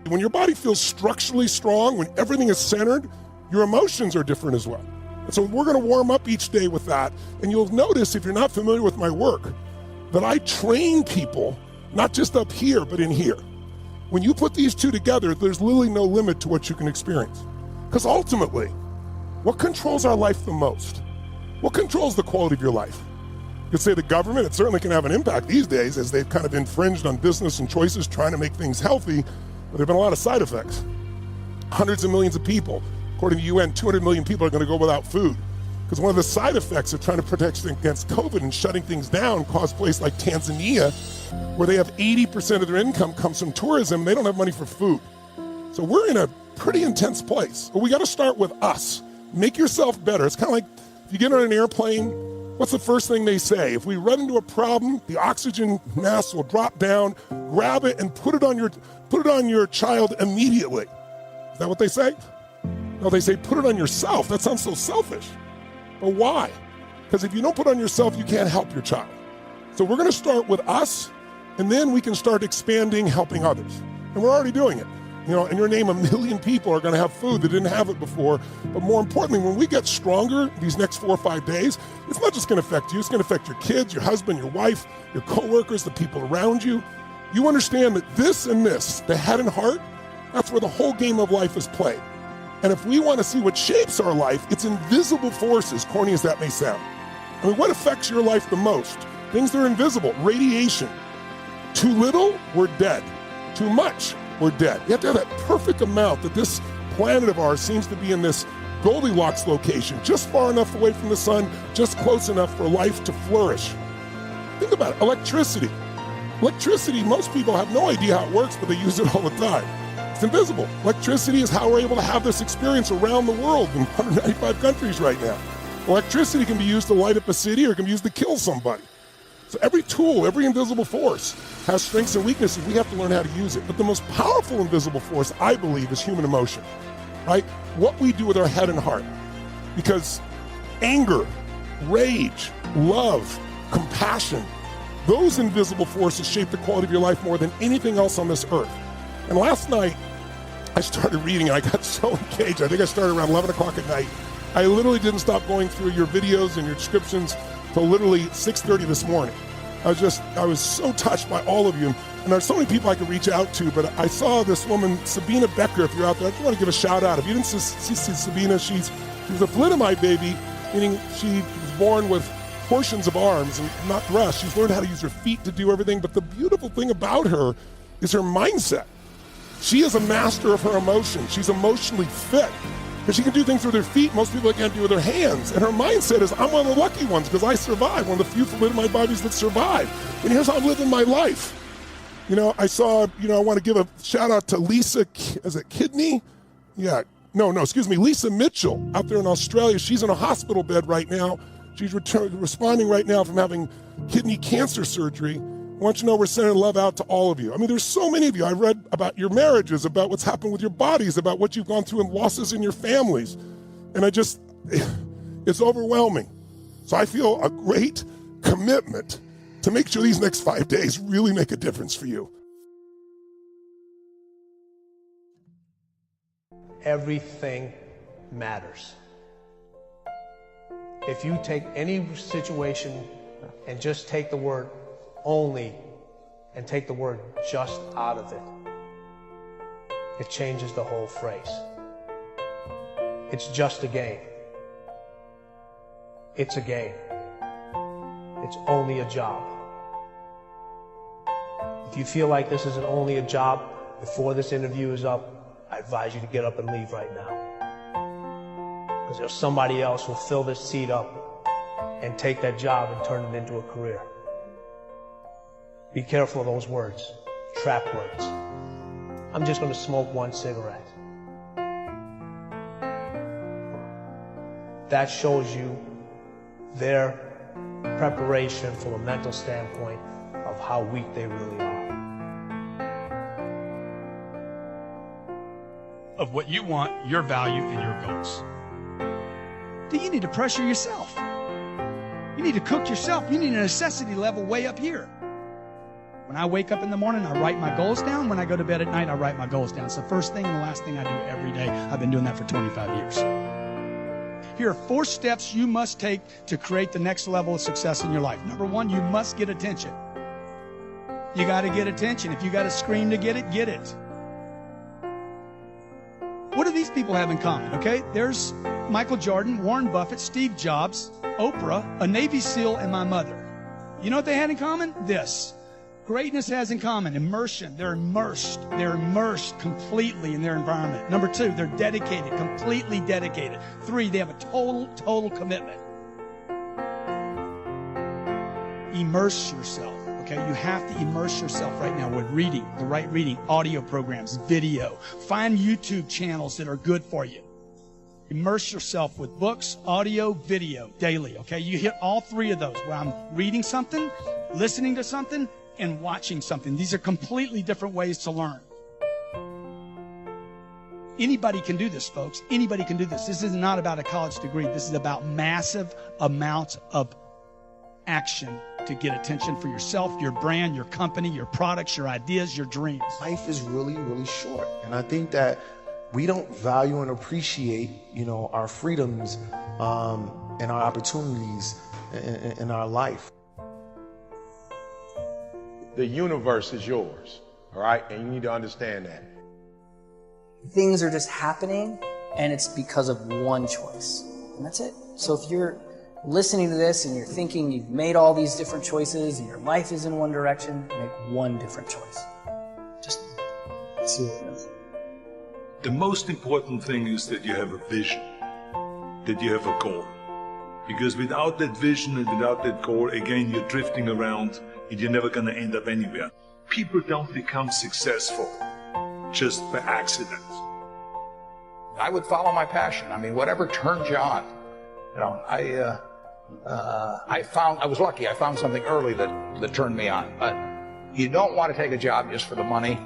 When your body feels structurally strong, when everything is centered, your emotions are different as well. And so we're going to warm up each day with that. And you'll notice, if you're not familiar with my work, that I train people, not just up here, but in here. When you put these two together, there's literally no limit to what you can experience. Because ultimately, what controls our life the most? What controls the quality of your life? You could say the government. It certainly can have an impact these days, as they've kind of infringed on business and choices trying to make things healthy, but there have been a lot of side effects. Hundreds of millions of people, according to the UN, 200 million people are going to go without food. Because one of the side effects of trying to protect against COVID and shutting things down caused places like Tanzania, where they have 80% of their income comes from tourism, they don't have money for food. So we're in a pretty intense place. But we got to start with us. Make yourself better. It's kind of like if you get on an airplane, what's the first thing they say? If we run into a problem, the oxygen mask will drop down, grab it, and put it on your child immediately. Is that what they say? No, they say put it on yourself. That sounds so selfish. But why? Because if you don't put it on yourself, you can't help your child. So we're going to start with us, and then we can start expanding, helping others. And we're already doing it. You know, in your name, 1 million people are going to have food that didn't have it before. But more importantly, when we get stronger these next 4 or 5 days, it's not just going to affect you. It's going to affect your kids, your husband, your wife, your coworkers, the people around you. You understand that this and this, the head and heart, that's where the whole game of life is played. And if we want to see what shapes our life, it's invisible forces, corny as that may sound. I mean, what affects your life the most? Things that are invisible. Radiation. Too little, we're dead. Too much, we're dead. You have to have that perfect amount that this planet of ours seems to be in this Goldilocks location, just far enough away from the sun, just close enough for life to flourish. Think about it. Electricity. Electricity, most people have no idea how it works, but they use it all the time. It's invisible. Electricity is how we're able to have this experience around the world in 195 countries right now. Electricity can be used to light up a city or it can be used to kill somebody. So every tool, every invisible force has strengths and weaknesses. We have to learn how to use it. But the most powerful invisible force, I believe, is human emotion, right? What we do with our head and heart. Because anger, rage, love, compassion, those invisible forces shape the quality of your life more than anything else on this earth. And last night, I started reading and I got so engaged. I think I started around 11 o'clock at night. I literally didn't stop going through your videos and your descriptions till literally 6:30 this morning. I was so touched by all of you. And there's so many people I could reach out to, but I saw this woman, Sabina Becker, if you're out there. I just want to give a shout out. If you didn't see Sabina, she's a thalidomide baby, meaning she was born with portions of arms and not breasts. She's learned how to use her feet to do everything. But the beautiful thing about her is her mindset. She is a master of her emotions. She's emotionally fit because she can do things with her feet most people can't do with their hands. And her mindset is, I'm one of the lucky ones because I survived, one of the few thalidomide babies that survived. And here's how I'm living my life. You know, I want to give a shout out to Lisa, is it Kidney? Yeah, Lisa Mitchell out there in Australia. She's in a hospital bed right now. She's responding right now from having kidney cancer surgery. I want you to know we're sending love out to all of you. I mean, there's so many of you. I read about your marriages, about what's happened with your bodies, about what you've gone through and losses in your families. And it's overwhelming. So I feel a great commitment to make sure these next 5 days really make a difference for you. Everything matters. If you take any situation and just take the word only and take the word just out of it, it changes the whole phrase. It's just a game. It's a game. It's only a job. If you feel like this isn't only a job, before this interview is up, I advise you to get up and leave right now. Because there's somebody else who'll fill this seat up and take that job and turn it into a career. Be careful of those words, trap words. I'm just going to smoke one cigarette. That shows you their preparation from a mental standpoint of how weak they really are. Of what you want, your value, and your goals. Do you need to pressure yourself? You need to cook yourself. You need a necessity level way up here. When When I wake up in the morning, I write my goals down. When I go to bed at night, I write my goals down. It's the first thing and the last thing I do every day. I've been doing that for 25 years. Here are 4 steps you must take to create the next level of success in your life. Number 1, you must get attention. You got to get attention. If you got to scream to get it, get it. What do these people have in common? Okay, there's Michael Jordan, Warren Buffett, Steve Jobs, Oprah, a Navy SEAL, and my mother. You know what they had in common? This. Greatness has in common immersion. They're immersed completely in their environment. Number 2, they're dedicated, completely dedicated. 3, they have a total commitment. Immerse yourself. Okay, you have to immerse yourself right now with reading, the right reading, audio programs, video. Find YouTube channels that are good for you. Immerse yourself with books, audio, video daily. Okay, you hit all 3 of those where I'm reading something, listening to something, and watching something. These are completely different ways to learn. Anybody can do this, folks. Anybody can do this. This is not about a college degree. This is about massive amounts of action to get attention for yourself, your brand, your company, your products, your ideas, your dreams. Life is really, really short. And I think that we don't value and appreciate, our freedoms and our opportunities in our life. The universe is yours, all right? And you need to understand that. Things are just happening, and it's because of one choice. And that's it. So if you're listening to this and you're thinking you've made all these different choices and your life is in one direction, make one different choice. Just see it. The most important thing is that you have a vision, that you have a goal. Because without that vision and without that goal, again, you're drifting around and you're never going to end up anywhere. People don't become successful just by accident. I would follow my passion. I mean, whatever turns you on. I was lucky. I found something early that turned me on. But you don't want to take a job just for the money.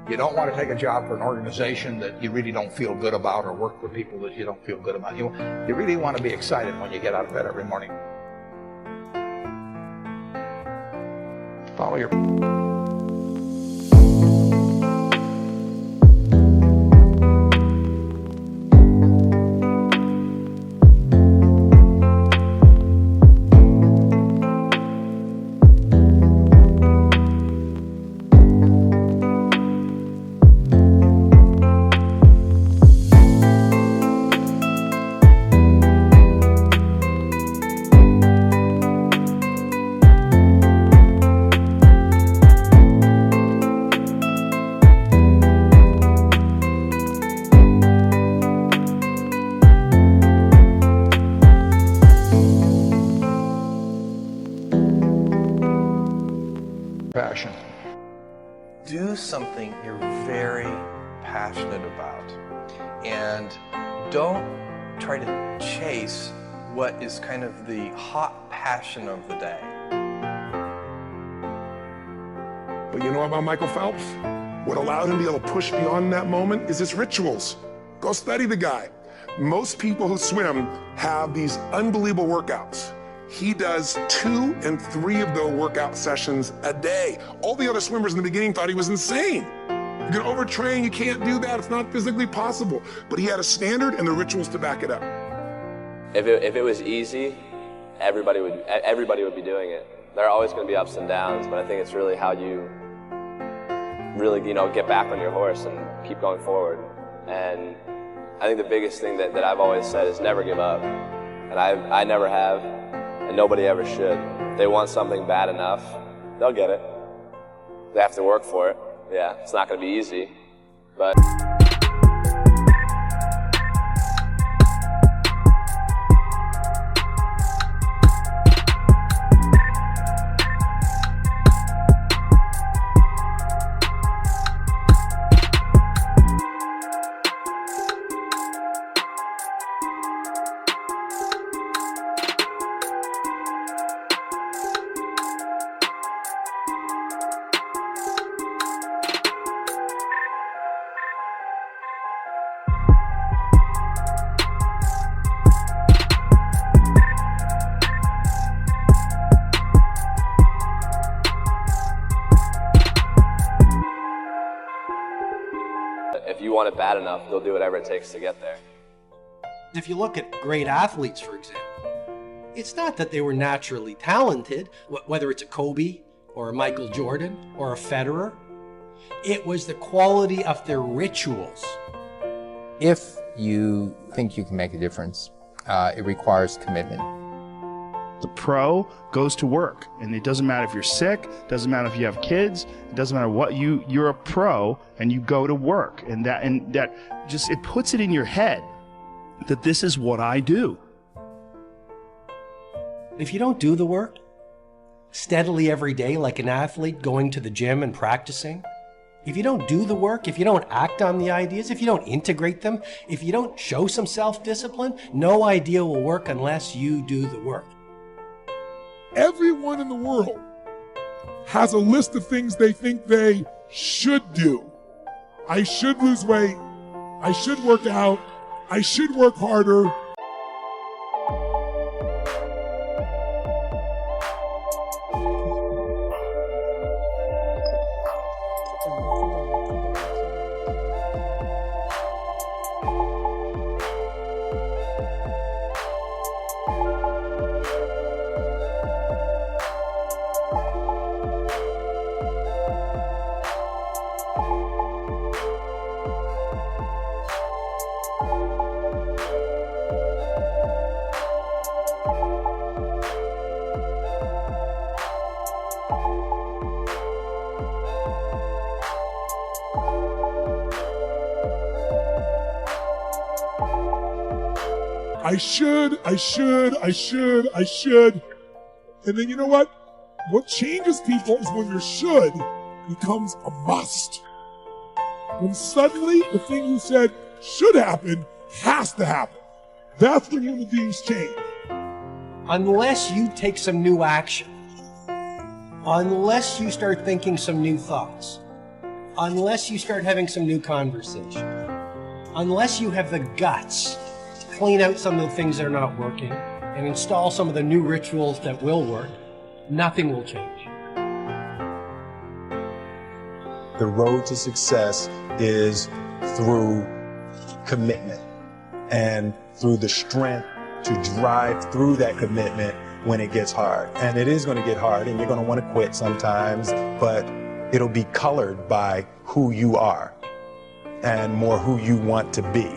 You don't want to take a job for an organization that you really don't feel good about, or work with people that you don't feel good about. You really want to be excited when you get out of bed every morning. Follow your... passion. Do something you're very passionate about, and don't try to chase what is kind of the hot passion of the day. But you know about Michael Phelps? What allowed him to be able to push beyond that moment is his rituals. Go study the guy. Most people who swim have these unbelievable workouts. He does 2 and 3 of those workout sessions a day. All the other swimmers in the beginning thought he was insane. You can overtrain, you can't do that, it's not physically possible. But he had a standard and the rituals to back it up. If it was easy, everybody would be doing it. There are always going to be ups and downs, but I think it's really how you really, get back on your horse and keep going forward. And I think the biggest thing that I've always said is never give up. And I never have, and nobody ever should. If they want something bad enough, they'll get it. They have to work for it. Yeah, it's not going to be easy, but... If you want it bad enough, you'll do whatever it takes to get there. If you look at great athletes, for example, it's not that they were naturally talented, whether it's a Kobe or a Michael Jordan or a Federer. It was the quality of their rituals. If you think you can make a difference, it requires commitment. The pro goes to work, and it doesn't matter if you're sick, doesn't matter if you have kids, it doesn't matter what you're a pro and you go to work, and that just, it puts it in your head that this is what I do. If you don't do the work steadily every day like an athlete going to the gym and practicing, if you don't do the work, if you don't act on the ideas, if you don't integrate them, if you don't show some self-discipline, no idea will work unless you do the work. Everyone in the world has a list of things they think they should do. I should lose weight. I should work out. I should work harder. I should. And then you know what? What changes people is when your should becomes a must. When suddenly the thing you said should happen has to happen. That's when human beings change. Unless you take some new action, unless you start thinking some new thoughts, unless you start having some new conversation, unless you have the guts to clean out some of the things that are not working and install some of the new rituals that will work, nothing will change. The road to success is through commitment and through the strength to drive through that commitment when it gets hard. And it is going to get hard and you're going to want to quit sometimes, but it'll be colored by who you are and more who you want to be.